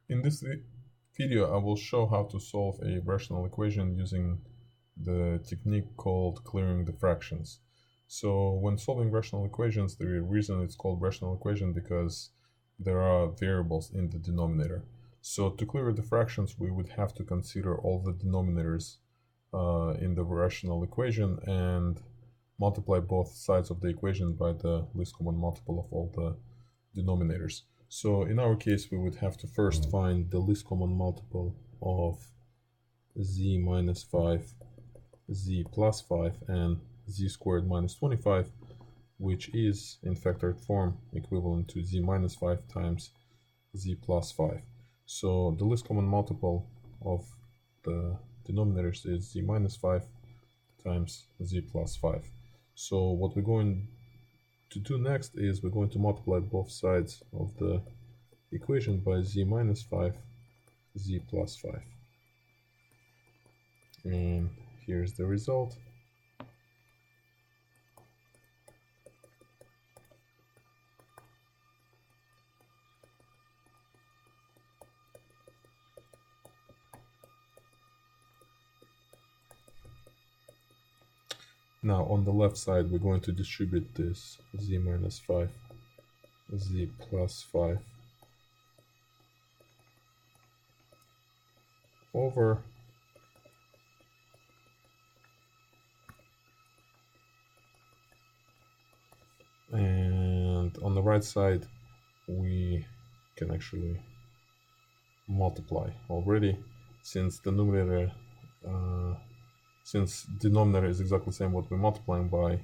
In this video, I will show how to solve a rational equation using the technique called clearing the fractions. So when solving rational equations, the reason it's called rational equation because there are variables in the denominator. So to clear the fractions, we would have to consider all the denominators in the rational equation and multiply both sides of the equation by the least common multiple of all the denominators. So in our case, we would have to first find the least common multiple of z minus 5, z plus 5, and z squared minus 25, which is in factored form equivalent to z minus 5 times z plus 5. So the least common multiple of the denominators is z minus 5 times z plus 5. So what we're going to do next is we're going to multiply both sides of the equation by z minus 5, z plus 5. And here's the result. Now on the left side, we're going to distribute this z minus 5, z plus 5 over and on the right side we can actually multiply already, since the numerator since denominator is exactly the same what we're multiplying by,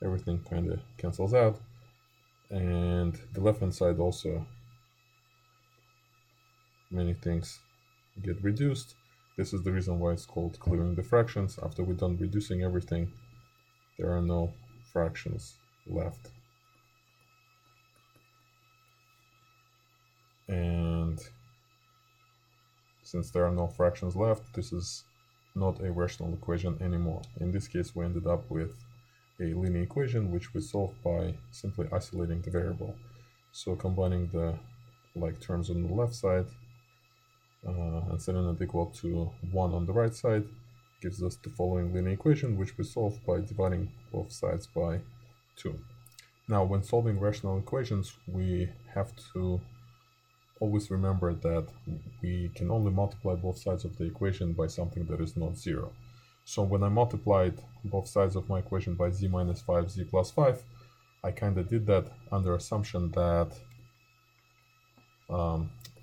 everything kind of cancels out, and the left hand side also many things get reduced. This is the reason why it's called clearing the fractions. After we're done reducing everything, there are no fractions left. And since there are no fractions left, this is not a rational equation anymore. In this case, we ended up with a linear equation which we solved by simply isolating the variable. So combining the like terms on the left side and setting it equal to 1 on the right side gives us the following linear equation, which we solve by dividing both sides by 2. Now, when solving rational equations, we have to always remember that we can only multiply both sides of the equation by something that is not 0. So when I multiplied both sides of my equation by z minus 5, z plus 5, I kind of did that under assumption that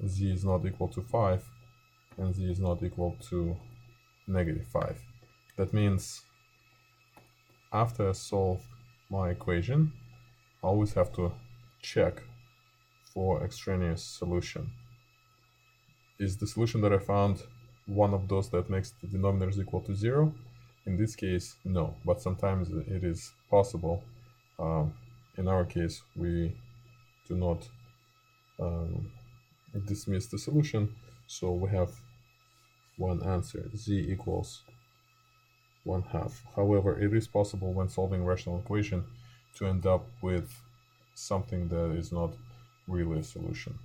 z is not equal to 5 and z is not equal to negative 5. That means after I solve my equation, I always have to check for extraneous solution. Is the solution that I found one of those that makes the denominators equal to 0? In this case, no, but sometimes it is possible. In our case, we do not dismiss the solution, so we have one answer, z equals 1/2. However, it is possible when solving rational equation to end up with something that is not really a solution.